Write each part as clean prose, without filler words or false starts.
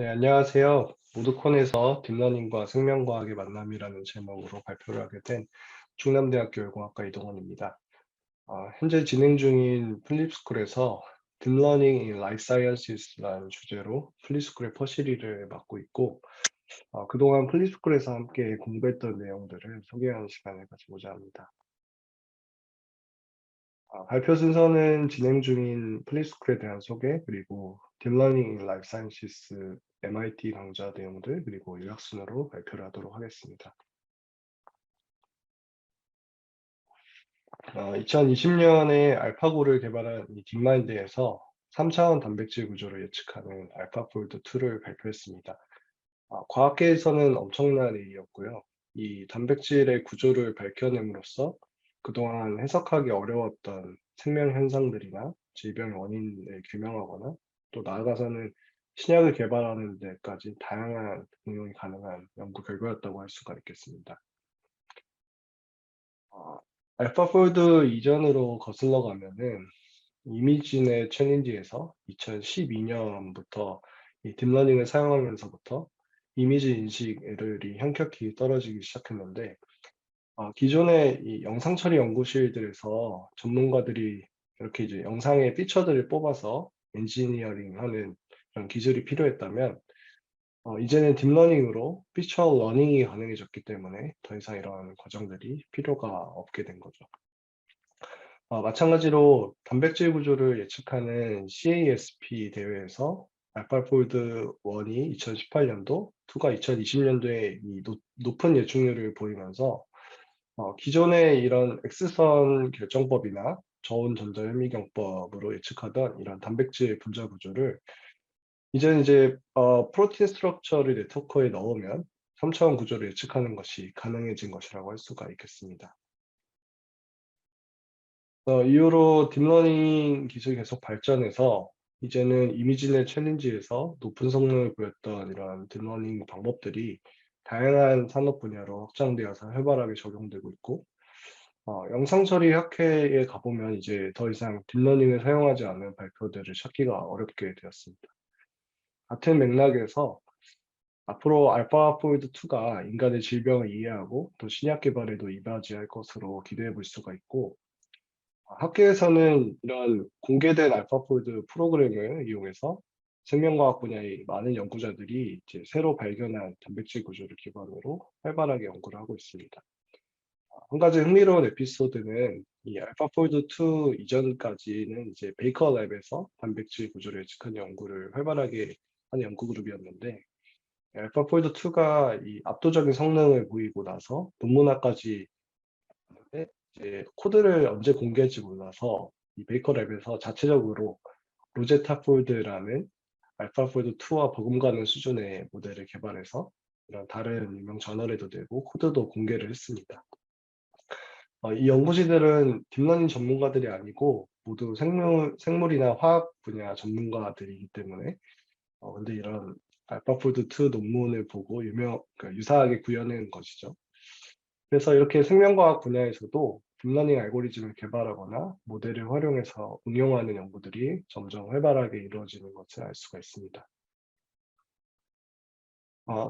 네, 안녕하세요. 모드콘에서 딥러닝과 생명과학의 만남이라는 제목으로 발표를 하게 된 충남대학교 열공학과 이동원입니다. 현재 진행 중인 플립스쿨에서 딥러닝 in Life Sciences라는 주제로 플립스쿨의 퍼시리를 맡고 있고, 그동안 플립스쿨에서 함께 공부했던 내용들을 소개하는 시간을 가지고자 합니다. 발표 순서는 진행 중인 플립스쿨에 대한 소개, 그리고 딥러닝 in Life Sciences MIT 강좌 내용들, 그리고 요약 순으로 발표를 하도록 하겠습니다. 2020년에 알파고를 개발한 이 딥마인드에서 3차원 단백질 구조를 예측하는 알파폴드2를 발표했습니다. 과학계에서는 엄청난 일이었고요. 이 단백질의 구조를 밝혀냄으로써 그동안 해석하기 어려웠던 생명 현상들이나 질병의 원인을 규명하거나 또 나아가서는 신약을 개발하는 데까지 다양한 응용이 가능한 연구 결과였다고 할 수가 있겠습니다. 어, 알파폴드 이전으로 거슬러 가면은 이미진의 챌린지에서 2012년부터 이 딥러닝을 사용하면서부터 이미지 인식 에러이 현격히 떨어지기 시작했는데, 기존의 이 영상 처리 연구실들에서 전문가들이 이렇게 이제 영상의 피처들을 뽑아서 엔지니어링하는 그런 기술이 필요했다면, 이제는 딥러닝으로 피처 러닝이 가능해졌기 때문에 더 이상 이러한 과정들이 필요가 없게 된 거죠. 마찬가지로 단백질 구조를 예측하는 CASP 대회에서 알파폴드 1이 2018년도, 2가 2020년도에 이 높은 예측률을 보이면서 기존의 이런 X선 결정법이나 저온 전자 현미경법으로 예측하던 이런 단백질 분자 구조를 이제는 이제 프로틴 스트럭처를 네트워크에 넣으면 3차원 구조를 예측하는 것이 가능해진 것이라고 할 수가 있겠습니다. 이후로 딥러닝 기술이 계속 발전해서 이제는 이미지넷 챌린지에서 높은 성능을 보였던 이런 딥러닝 방법들이 다양한 산업 분야로 확장되어서 활발하게 적용되고 있고, 영상 처리 학회에 가보면 이제 더 이상 딥러닝을 사용하지 않는 발표들을 찾기가 어렵게 되었습니다. 같은 맥락에서 앞으로 알파폴드2가 인간의 질병을 이해하고 또 신약 개발에도 이바지할 것으로 기대해 볼 수가 있고, 학계에서는 이런 공개된 알파폴드 프로그램을 이용해서 생명과학 분야의 많은 연구자들이 이제 새로 발견한 단백질 구조를 기반으로 활발하게 연구를 하고 있습니다. 한 가지 흥미로운 에피소드는 이 알파폴드2 이전까지는 이제 베이커 랩에서 단백질 구조를 예측하는 연구를 활발하게 하는 연구 그룹이었는데, 알파폴드2가 이 압도적인 성능을 보이고 나서 논문화까지 하는데, 이제 코드를 언제 공개할지 몰라서 이 베이커 랩에서 자체적으로 로제타 폴드라는 알파폴드 2와 버금가는 수준의 모델을 개발해서 이런 다른 유명 저널에도 내고 코드도 공개를 했습니다. 이 연구진들은 딥러닝 전문가들이 아니고 모두 생물이나 화학 분야 전문가들이기 때문에, 근데 이런 알파폴드 2 논문을 보고 그러니까 유사하게 구현한 것이죠. 그래서 이렇게 생명과학 분야에서도 딥러닝 알고리즘을 개발하거나 모델을 활용해서 응용하는 연구들이 점점 활발하게 이루어지는 것을 알 수가 있습니다.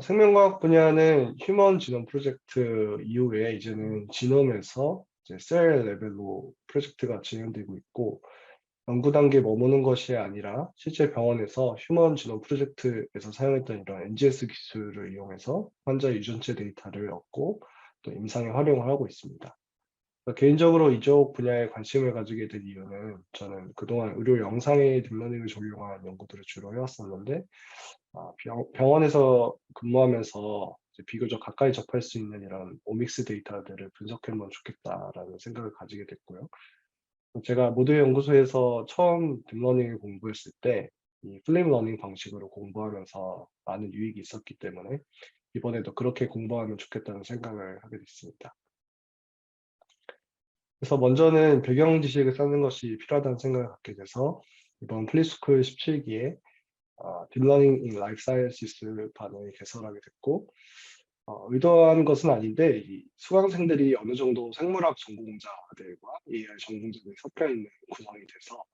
생명과학 분야는 휴먼 지놈 프로젝트 이후에 이제는 지놈에서 이제 셀 레벨로 프로젝트가 진행되고 있고, 연구 단계에 머무는 것이 아니라 실제 병원에서 휴먼 지놈 프로젝트에서 사용했던 이런 NGS 기술을 이용해서 환자 유전체 데이터를 얻고 또 임상에 활용을 하고 있습니다. 개인적으로 이쪽 분야에 관심을 가지게 된 이유는, 저는 그동안 의료 영상에 딥러닝을 적용한 연구들을 주로 해왔었는데, 병원에서 근무하면서 이제 비교적 가까이 접할 수 있는 이런 오믹스 데이터들을 분석해보면 좋겠다라는 생각을 가지게 됐고요. 제가 모드 연구소에서 처음 딥러닝을 공부했을 때 이 플립 러닝 방식으로 공부하면서 많은 유익이 있었기 때문에 이번에도 그렇게 공부하면 좋겠다는 생각을 하게 됐습니다. 그래서 먼저는 배경 지식을 쌓는 것이 필요하다는 생각을 갖게 돼서 이번 플립스쿨 17기에 딥러닝 in Life Sciences 반을 개설하게 됐고, 의도한 것은 아닌데 이 수강생들이 어느 정도 생물학 전공자들과 AI 전공자들이 섞여 있는 구성이 돼서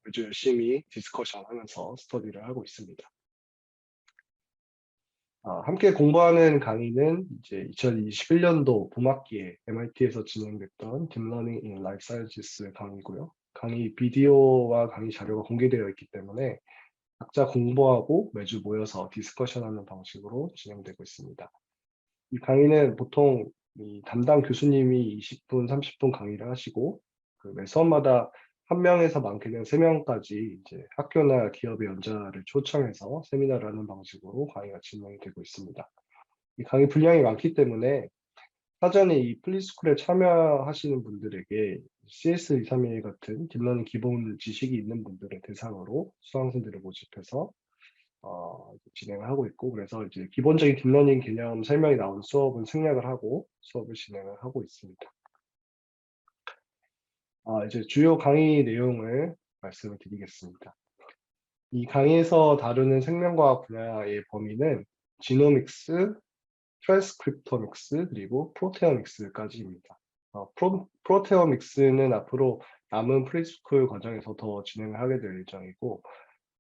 매주 열심히 디스커션 하면서 스터디를 하고 있습니다. 함께 공부하는 강의는 이제 2021년도 봄학기에 MIT에서 진행됐던 딥러닝 in Life Sciences 강의고요. 강의 비디오와 강의 자료가 공개되어 있기 때문에 각자 공부하고 매주 모여서 디스커션하는 방식으로 진행되고 있습니다. 이 강의는 보통 이 담당 교수님이 20분, 30분 강의를 하시고 매 수업마다 1명에서 많게는 3명까지 이제 학교나 기업의 연자를 초청해서 세미나를 하는 방식으로 강의가 진행이 되고 있습니다. 이 강의 분량이 많기 때문에 사전에 이 플리스쿨에 참여하시는 분들에게 CS231 같은 딥러닝 기본 지식이 있는 분들을 대상으로 수강생들을 모집해서 진행을 하고 있고, 그래서 이제 기본적인 딥러닝 개념 설명이 나온 수업은 생략을 하고 수업을 진행을 하고 있습니다. 이제 주요 강의 내용을 말씀을 드리겠습니다. 이 강의에서 다루는 생명과학 분야의 범위는 지노믹스, 트랜스크립토믹스, 그리고 프로테오믹스까지입니다. 프로테오믹스는 앞으로 남은 프리스쿨 과정에서 더 진행을 하게 될 예정이고,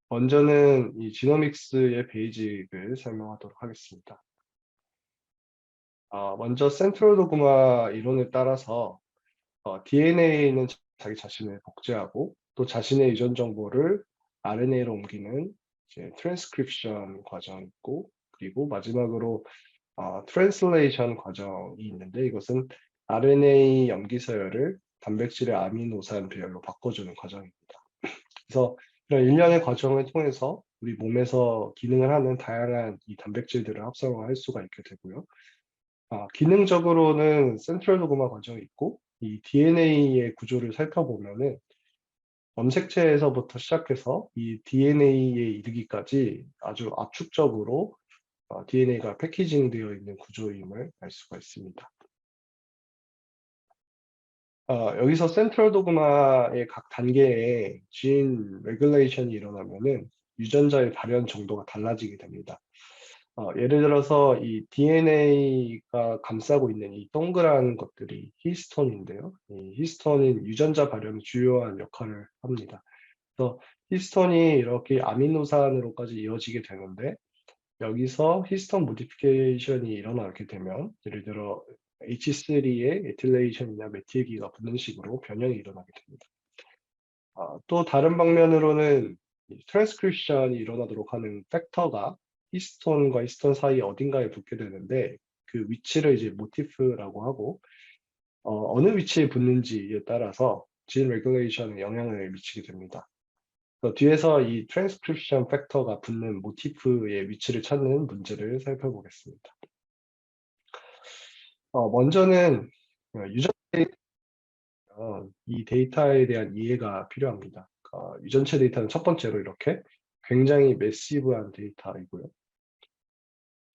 먼저는 이 지노믹스의 베이직을 설명하도록 하겠습니다. 먼저 센트럴 도그마 이론에 따라서 DNA는 자기 자신을 복제하고 또 자신의 유전 정보를 RNA로 옮기는 이제 트랜스크립션 과정이 있고, 그리고 마지막으로 트랜슬레이션 과정이 있는데, 이것은 RNA 염기 서열을 단백질의 아미노산 배열로 바꿔주는 과정입니다. 그래서 이런 일련의 과정을 통해서 우리 몸에서 기능을 하는 다양한 이 단백질들을 합성할 수가 있게 되고요. 기능적으로는 센트럴 도그마 과정이 있고, 이 DNA의 구조를 살펴보면은 염색체에서부터 시작해서 이 DNA에 이르기까지 아주 압축적으로 DNA가 패키징 되어 있는 구조임을 알 수가 있습니다. 여기서 센트럴 도그마의 각 단계에 진 레귤레이션이 일어나면은 유전자의 발현 정도가 달라지게 됩니다. 예를 들어서 이 DNA가 감싸고 있는 이 동그란 것들이 히스톤인데요. 이 히스톤은 유전자 발현에 주요한 역할을 합니다. 그래서 히스톤이 이렇게 아미노산으로까지 이어지게 되는데, 여기서 히스톤 모디피케이션이 일어나게 되면 예를 들어 H3에 에틸레이션이나 메틸기가 붙는 식으로 변형이 일어나게 됩니다. 또 다른 방면으로는 트랜스크립션이 일어나도록 하는 팩터가 히스톤과 히스톤 사이 어딘가에 붙게 되는데, 그 위치를 이제 모티프라고 하고, 어느 위치에 붙는지에 따라서 진 레귤레이션에 영향을 미치게 됩니다. 뒤에서 이 트랜스크립션 팩터가 붙는 모티프의 위치를 찾는 문제를 살펴보겠습니다. 먼저는 유전 이 데이터에 대한 이해가 필요합니다. 유전체 데이터는 첫 번째로 이렇게 굉장히 매시브한 데이터이고요.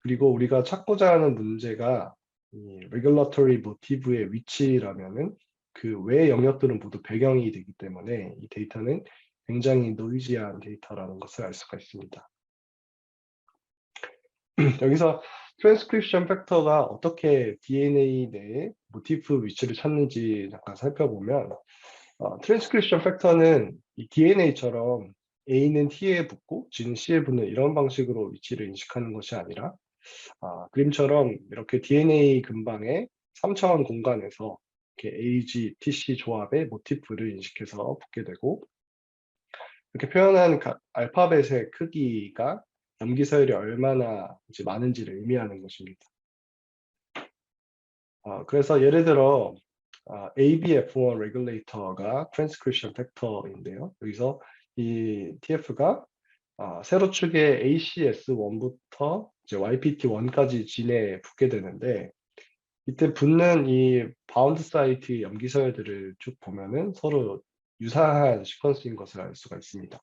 그리고 우리가 찾고자 하는 문제가 이 레귤러터리 모티브의 위치라면은 그 외의 영역들은 모두 배경이 되기 때문에 이 데이터는 굉장히 노이지한 데이터라는 것을 알 수가 있습니다. 여기서 트랜스크립션 팩터가 어떻게 DNA 내에 모티프 위치를 찾는지 잠깐 살펴보면, 트랜스크립션 팩터는 이 DNA처럼 A는 T에 붙고 G는 C에 붙는 이런 방식으로 위치를 인식하는 것이 아니라, 그림처럼 이렇게 DNA 근방의 3차원 공간에서 이렇게 AG, TC 조합의 모티프를 인식해서 붙게 되고, 이렇게 표현한 알파벳의 크기가 염기 서열이 얼마나 이제 많은지를 의미하는 것입니다. 그래서 예를 들어 ABF1 레귤레이터가 트랜스크립션 팩터인데요. 여기서 이 TF가 세로 축의 ACS1부터 이제 YPT1까지 진에 붙게 되는데, 이때 붙는 이 바운드 사이트 염기 서열들을 쭉 보면은 서로 유사한 시퀀스인 것을 알 수가 있습니다.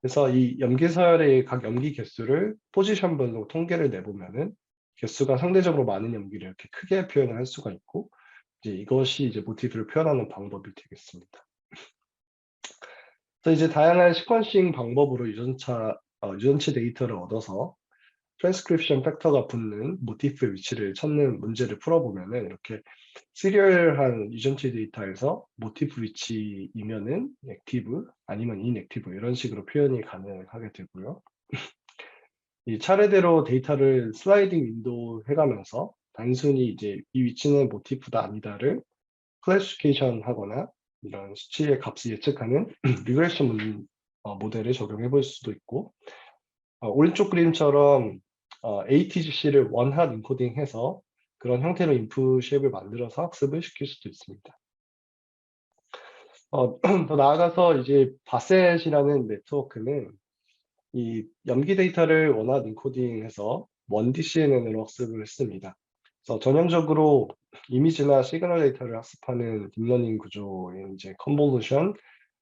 그래서 이 염기 서열의 각 염기 개수를 포지션별로 통계를 내보면은 개수가 상대적으로 많은 염기를 이렇게 크게 표현을 할 수가 있고, 이것이 이제 모티브를 표현하는 방법이 되겠습니다. 그래서 이제 다양한 시퀀싱 방법으로 유전체 데이터를 얻어서 트랜스크립션 팩터가 붙는 모티프의 위치를 찾는 문제를 풀어보면은 이렇게 시리얼한 유전체 데이터에서 모티프 위치이면은 액티브 아니면 인액티브 이런 식으로 표현이 가능하게 되고요. 이 차례대로 데이터를 슬라이딩 윈도우 해가면서 단순히 이제 이 위치는 모티프다 아니다를 클래시피케이션 하거나 이런 수치의 값을 예측하는 리그레션 모델을 적용해 볼 수도 있고, 오른쪽 그림처럼 ATGC를 원핫 인코딩해서 그런 형태로 인풋 쉐입을 만들어서 학습을 시킬 수도 있습니다. 더 나아가서 이제 바셋이라는 네트워크는 이 염기 데이터를 원핫 인코딩해서 1D CNN으로 학습을 했습니다. 그래서 전형적으로 이미지나 시그널 데이터를 학습하는 딥러닝 구조인 이제 컨볼루션,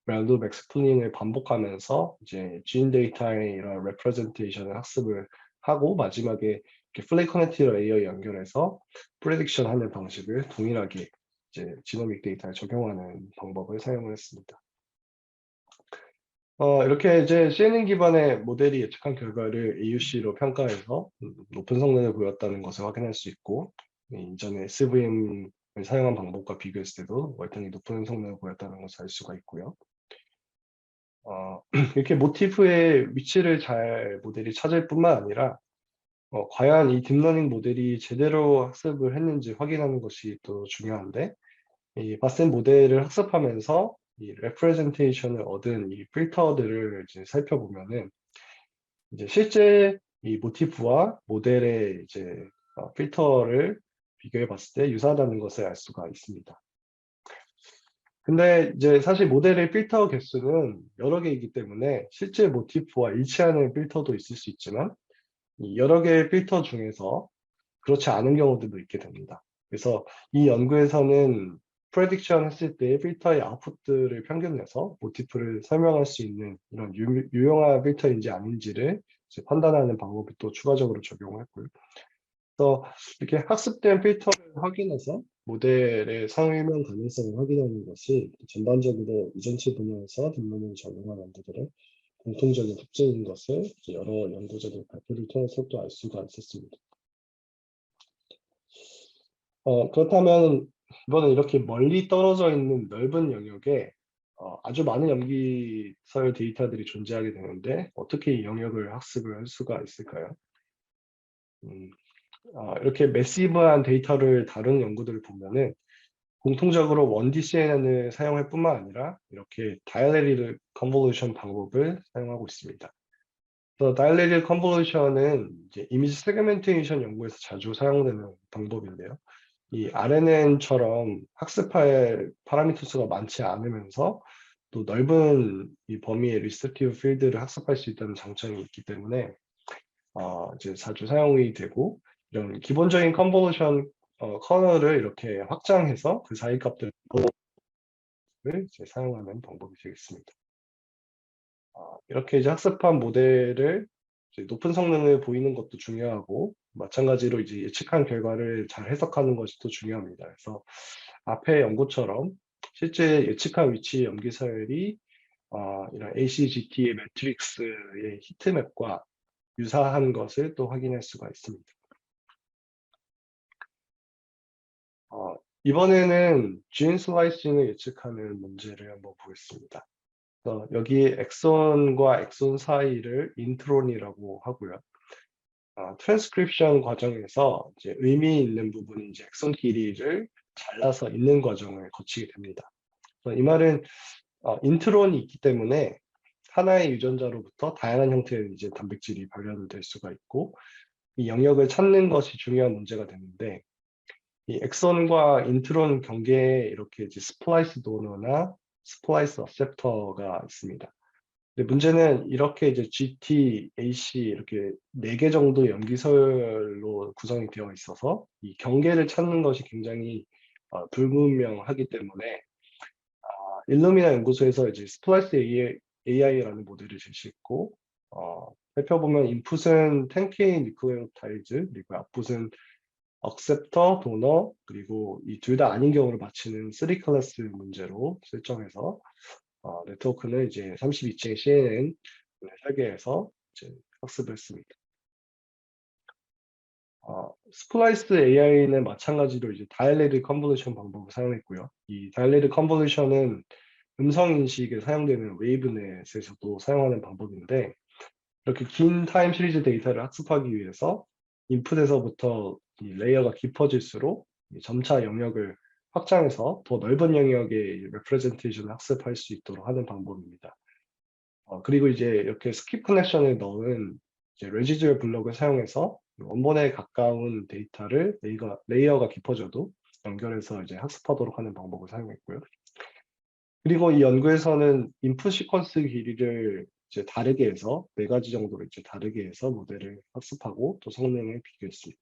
밸류 맥스플링을 반복하면서 이제 지인 데이터의 이런 레프레젠테이션을 학습을 하고 마지막에 이렇게 플레이 커넥티드 레이어 연결해서 프레딕션 하는 방식을 동일하게 이제 지노믹 데이터에 적용하는 방법을 사용을 했습니다. 이렇게 이제 CNN 기반의 모델이 예측한 결과를 AUC로 평가해서 높은 성능을 보였다는 것을 확인할 수 있고, 이전에 SVM을 사용한 방법과 비교했을 때도 월등히 높은 성능을 보였다는 것을 알 수가 있고요. 이렇게 모티프의 위치를 잘 모델이 찾을 뿐만 아니라 과연 이 딥러닝 모델이 제대로 학습을 했는지 확인하는 것이 또 중요한데, 이 바센 모델을 학습하면서 이 레프레젠테이션을 얻은 이 필터들을 이제 살펴보면은 이제 실제 이 모티프와 모델의 이제 필터를 비교해 봤을 때 유사하다는 것을 알 수가 있습니다. 근데 이제 사실 모델의 필터 개수는 여러 개이기 때문에 실제 모티프와 일치하는 필터도 있을 수 있지만 이 여러 개의 필터 중에서 그렇지 않은 경우들도 있게 됩니다. 그래서 이 연구에서는 프레딕션 했을 때 필터의 아웃풋들을 평균내서 모티프를 설명할 수 있는 이런 유용한 필터인지 아닌지를 이제 판단하는 방법을 또 추가적으로 적용했고요. 그래서 이렇게 학습된 필터를 확인해서 모델의 상위명 가능성을 확인하는 것이 전반적으로 이전치 분야에서 딥러닝을 적용한 연구들의 공통적인 특징인 것을 여러 연구자들 발표를 통해서 또 알 수가 있었습니다. 그렇다면 이번엔 이렇게 멀리 떨어져 있는 넓은 영역에 아주 많은 염기서열 데이터들이 존재하게 되는데 어떻게 이 영역을 학습을 할 수가 있을까요? 음, 이렇게 매시브한 데이터를 다룬 연구들을 보면은 공통적으로 1D CNN을 사용할 뿐만 아니라 이렇게 다이내릭 컨볼루션 방법을 사용하고 있습니다. 그래서 다이내릭 컨볼루션은 이제 이미지 세그멘테이션 연구에서 자주 사용되는 방법인데요. 이 RNN처럼 학습할 파라미터 수가 많지 않으면서 또 넓은 이 범위의 리스트티브 필드를 학습할 수 있다는 장점이 있기 때문에 이제 자주 사용이 되고 이런 기본적인 컨볼루션 커널을 이렇게 확장해서 그 사이 값들을 이제 사용하는 방법이 되겠습니다. 이렇게 이제 학습한 모델을 이제 높은 성능을 보이는 것도 중요하고 마찬가지로 이제 예측한 결과를 잘 해석하는 것이 또 중요합니다. 그래서 앞의 연구처럼 실제 예측한 위치의 염기 서열이 이런 ACGT의 매트릭스의 히트맵과 유사한 것을 또 확인할 수가 있습니다. 이번에는 진 슬라이싱을 예측하는 문제를 한번 보겠습니다. 여기 엑손과 엑손 사이를 인트론이라고 하고요. 트랜스크립션 과정에서 이제 의미 있는 부분이 이제 엑손 길이를 잘라서 읽는 과정을 거치게 됩니다. 이 말은 인트론이 있기 때문에 하나의 유전자로부터 다양한 형태의 이제 단백질이 발견될 수가 있고 이 영역을 찾는 것이 중요한 문제가 되는데 이 엑선과 인트론 경계에 이렇게 이제 스플라이스 도너나 스플라이스 어셉터가 있습니다. 근데 문제는 이렇게 이제 GT, AC 이렇게 4개 정도 염기서열로 구성이 되어 있어서 이 경계를 찾는 것이 굉장히 불분명하기 때문에 일루미나 연구소에서 이제 스플라이스 AI라는 모델을 제시했고 살펴보면 인풋은 10K 뉴클레오타이드 그리고 아웃풋은 억셉터, 도너, 그리고 이 둘 다 아닌 경우를 맞히는 3클래스 문제로 설정해서 네트워크는 이제 32층 CNN 설계해서 이제 학습을 했습니다. 스플라이스 AI는 마찬가지로 이제 다이내릭 컨볼루션 방법을 사용했고요. 이 다이내릭 컨볼루션은 음성 인식에 사용되는 웨이브넷에서도 사용하는 방법인데 이렇게 긴 타임 시리즈 데이터를 학습하기 위해서 인풋에서부터 이 레이어가 깊어질수록 점차 영역을 확장해서 더 넓은 영역의 레프레젠테이션을 학습할 수 있도록 하는 방법입니다. 그리고 이제 이렇게 스킵 커넥션을 넣은 이제 레지듀얼 블록을 사용해서 원본에 가까운 데이터를 레이어가 깊어져도 연결해서 이제 학습하도록 하는 방법을 사용했고요. 그리고 이 연구에서는 인풋 시퀀스 길이를 이제 다르게 해서 4가지 정도로 이제 다르게 해서 모델을 학습하고 또 성능을 비교했습니다.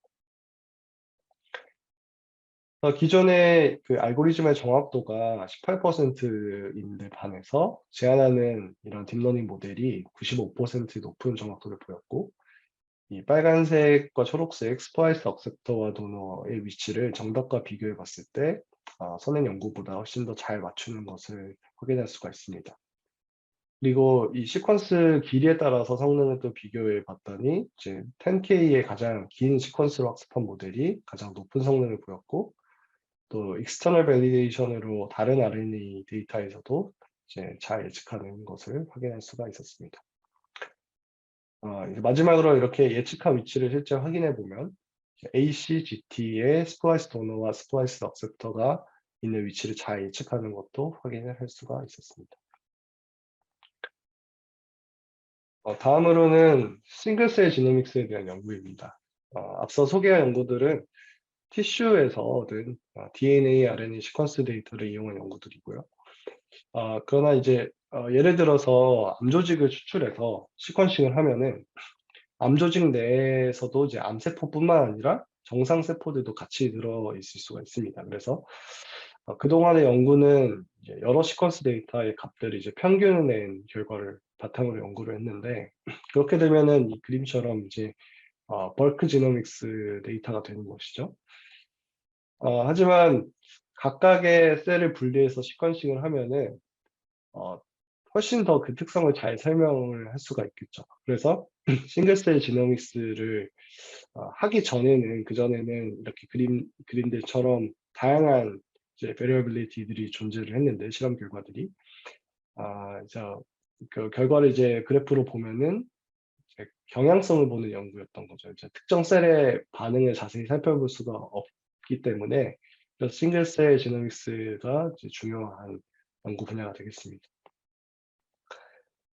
기존의 그 알고리즘의 정확도가 18%인데 반해서 제안하는 이런 딥러닝 모델이 95% 높은 정확도를 보였고, 이 빨간색과 초록색 스플라이스 억셉터와 도너의 위치를 정답과 비교해 봤을 때 선행 연구보다 훨씬 더 잘 맞추는 것을 확인할 수가 있습니다. 그리고 이 시퀀스 길이에 따라서 성능을 또 비교해 봤더니 이제 10K의 가장 긴 시퀀스로 학습한 모델이 가장 높은 성능을 보였고, 또 익스터널 밸리데이션으로 다른 RNA 데이터에서도 이제 잘 예측하는 것을 확인할 수가 있었습니다. 이제 마지막으로 이렇게 예측한 위치를 실제 확인해 보면 ACGT의 스플라이스 도너와 스플라이스 억셉터가 있는 위치를 잘 예측하는 것도 확인을 할 수가 있었습니다. 다음으로는 싱글셀 지노믹스에 대한 연구입니다. 앞서 소개한 연구들은 티슈에서 얻은 DNA, RNA 시퀀스 데이터를 이용한 연구들이고요. 그러나 이제 예를 들어서 암조직을 추출해서 시퀀싱을 하면은 암조직 내에서도 이제 암세포뿐만 아니라 정상세포들도 같이 들어있을 수가 있습니다. 그래서 그동안의 연구는 이제 여러 시퀀스 데이터의 값들을 이제 평균을 낸 결과를 바탕으로 연구를 했는데, 그렇게 되면은 이 그림처럼 이제 벌크 지노믹스 데이터가 되는 것이죠. 하지만 각각의 셀을 분리해서 시퀀싱을 하면은 어, 훨씬 더 그 특성을 잘 설명을 할 수가 있겠죠. 그래서 싱글셀 지노믹스를 하기 전에는, 그전에는 이렇게 그림들처럼 다양한 이제 베리어빌리티들이 존재를 했는데, 실험 결과들이 이제 그 결과를 이제 그래프로 보면은 이제 경향성을 보는 연구였던 거죠. 이제 특정 셀의 반응을 자세히 살펴볼 수가 없기 때문에, 그래서 싱글셀 지노믹스가 이제 중요한 연구 분야가 되겠습니다.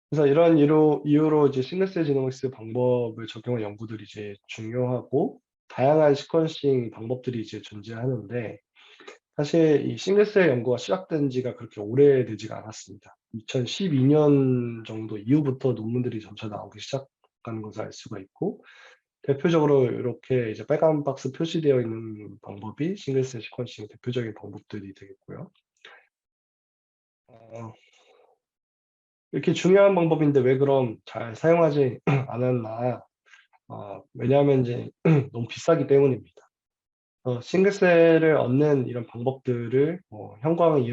그래서 이런 이유로 이제 싱글셀 지노믹스 방법을 적용한 연구들이 이제 중요하고, 다양한 시퀀싱 방법들이 이제 존재하는데, 사실 이 싱글셀 연구가 시작된 지가 그렇게 오래되지가 않았습니다. 2012년 정도 이후부터 논문들이 점차 나오기 시작하는 것을 알 수가 있고, 대표적으로 이렇게 이제 빨간 박스 표시되어 있는 방법이 싱글셀 시퀀싱 대표적인 방법들이 되겠고요. 어, 이렇게 중요한 방법인데 왜 그럼 잘 사용하지 않았나? 왜냐하면 이제 너무 비싸기 때문입니다. 싱글셀을 얻는 이런 방법들을 형광을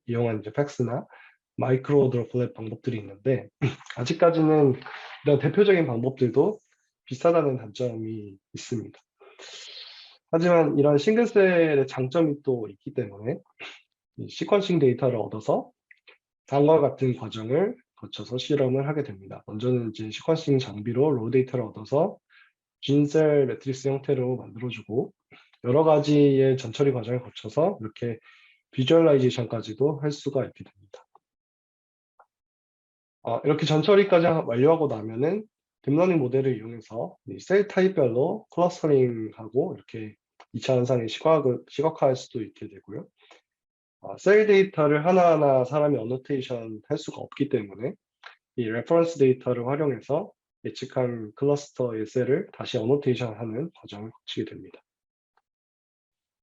이용한 이제 팩스나 마이크로 드로플렛 방법들이 있는데, 아직까지는 이런 대표적인 방법들도 비싸다는 단점이 있습니다. 하지만 이런 싱글셀의 장점이 또 있기 때문에 이 시퀀싱 데이터를 얻어서 다음과 같은 과정을 거쳐서 실험을 하게 됩니다. 먼저는 이제 시퀀싱 장비로 로 데이터를 얻어서 진셀 매트리스 형태로 만들어주고, 여러 가지의 전처리 과정을 거쳐서 이렇게 비주얼라이제이션까지도 할 수가 있게 됩니다. 이렇게 전처리까지 완료하고 나면은 딥러닝 모델을 이용해서 셀 타입별로 클러스터링하고 이렇게 2차 현상의 시각화할 수도 있게 되고요. 셀 데이터를 하나하나 사람이 어노테이션 할 수가 없기 때문에 이 레퍼런스 데이터를 활용해서 예측한 클러스터의 셀을 다시 어노테이션하는 과정을 거치게 됩니다.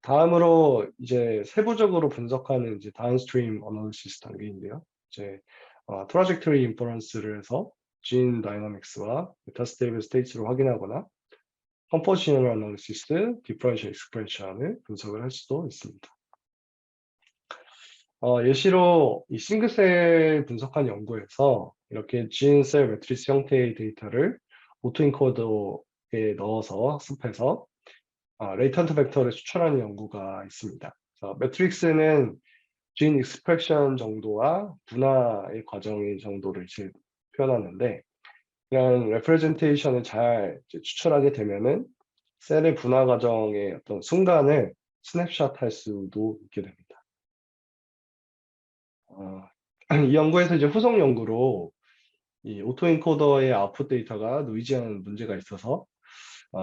다음으로 이제 세부적으로 분석하는 이제 다운스트림 어널리시스 단계인데요. 이제 트라젝터리 인퍼런스를 해서 진 다이나믹스와 메타스테이블 스테이트를 확인하거나 컴포지셔널 어널리시스, 디퍼런셜 익스프레션을 분석을 할 수도 있습니다. 예시로 이 싱글셀 분석한 연구에서 이렇게 진셀 매트리스 형태의 데이터를 오토인코더에 넣어서 학습해서 레이턴트 벡터를 추출하는 연구가 있습니다. 매트릭스는 진 익스프레션 정도와 분화의 과정의 정도를 이제 표현하는데, 이런 레프레젠테이션을 잘 이제 추출하게 되면은 셀의 분화 과정의 어떤 순간을 스냅샷 할 수도 있게 됩니다. 이 연구에서 이제 후속 연구로 이 오토엔코더의 아웃풋 데이터가 노이지한 문제가 있어서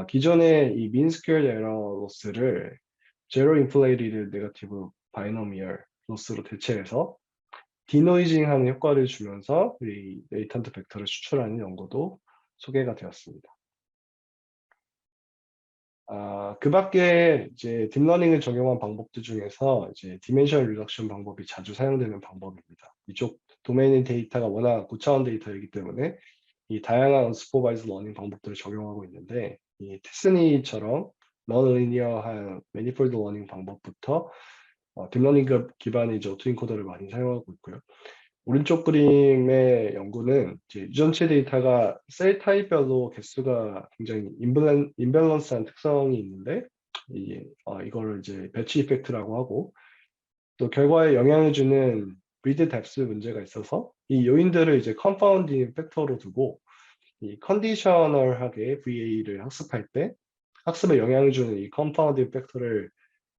기존의 이 mean squared error 로스를 제로 인플레이티드 네거티브 바이노미얼 로스로 대체해서 디노이징하는 효과를 주면서 이 레이턴트 벡터를 추출하는 연구도 소개가 되었습니다. 그 밖에 이제 딥러닝을 적용한 방법들 중에서 이제 디멘션 리덕션 방법이 자주 사용되는 방법입니다. 이쪽 도메인 데이터가 워낙 고차원 데이터이기 때문에 이 다양한 unsupervised 러닝 방법들을 적용하고 있는데 이 테스니처럼 non-linear한 manifold 러닝 방법부터 딥러닝 기반의 이제 오토인코더를 많이 사용하고 있고요. 오른쪽 그림의 연구는 이제 유전체 데이터가 셀 타입별로 개수가 굉장히 임밸런스한 특성이 있는데 이거를 이제 배치 이펙트라고 하고 또 결과에 영향을 주는 브리드 뎁스 문제가 있어서 이 요인들을 이제 컨파운딩 팩터로 두고 이 컨디셔널하게 VA를 학습할 때 학습에 영향을 주는 이 컨파운딩 팩터를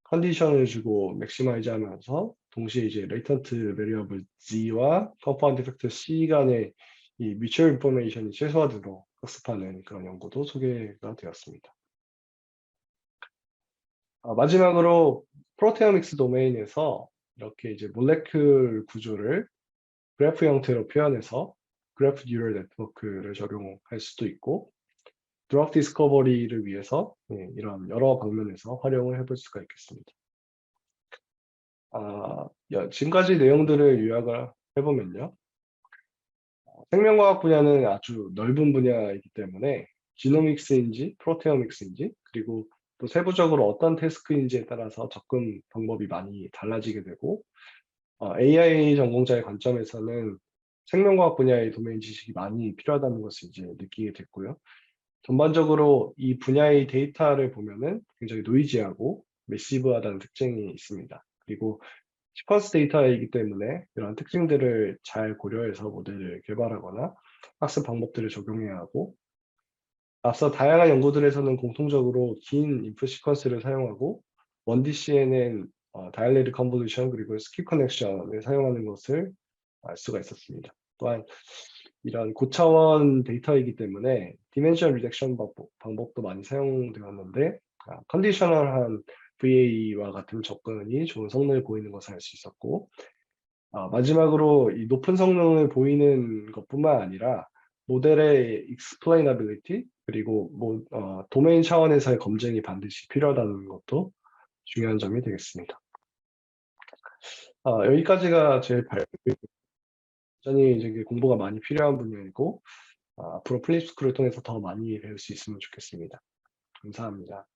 컨디션을 주고 맥시마이즈 하면서 동시에 이제 레이턴트 베리어블 G와 컨파운드 팩터 C 간의 이 뮤추얼 인포메이션이 최소화되도록 학습하는 그런 연구도 소개가 되었습니다. 마지막으로 프로테오믹스 도메인에서 이렇게 이제 몰레큘 구조를 그래프 형태로 표현해서 그래프 뉴럴 네트워크를 적용할 수도 있고 드럭 디스커버리를 위해서 이런 여러 방면에서 활용을 해볼 수가 있겠습니다. 지금까지 내용들을 요약을 해보면요. 생명과학 분야는 아주 넓은 분야이기 때문에 지노믹스인지 프로테오믹스인지 그리고 또 세부적으로 어떤 태스크인지에 따라서 접근 방법이 많이 달라지게 되고 AI 전공자의 관점에서는 생명과학 분야의 도메인 지식이 많이 필요하다는 것을 이제 느끼게 됐고요. 전반적으로 이 분야의 데이터를 보면은 굉장히 노이지하고 매시브하다는 특징이 있습니다. 그리고 시퀀스 데이터이기 때문에 이런 특징들을 잘 고려해서 모델을 개발하거나 학습 방법들을 적용해야 하고 앞서 다양한 연구들에서는 공통적으로 긴 인풋 시퀀스를 사용하고 1D CNN, 다이얼레이트 컨볼루션 그리고 스킵 커넥션을 사용하는 것을 알 수가 있었습니다. 또한 이런 고차원 데이터이기 때문에 디멘션 리덕션 방법도 많이 사용되었는데 컨디셔널한 VA와 같은 접근이 좋은 성능을 보이는 것을 알 수 있었고 마지막으로 이 높은 성능을 보이는 것뿐만 아니라 모델의 explainability 그리고 도메인 차원에서의 검증이 반드시 필요하다는 것도 중요한 점이 되겠습니다. 여기까지가 제 발표입니다. 여전히 이제 공부가 많이 필요한 분야이고 앞으로 플립스쿨을 통해서 더 많이 배울 수 있으면 좋겠습니다. 감사합니다.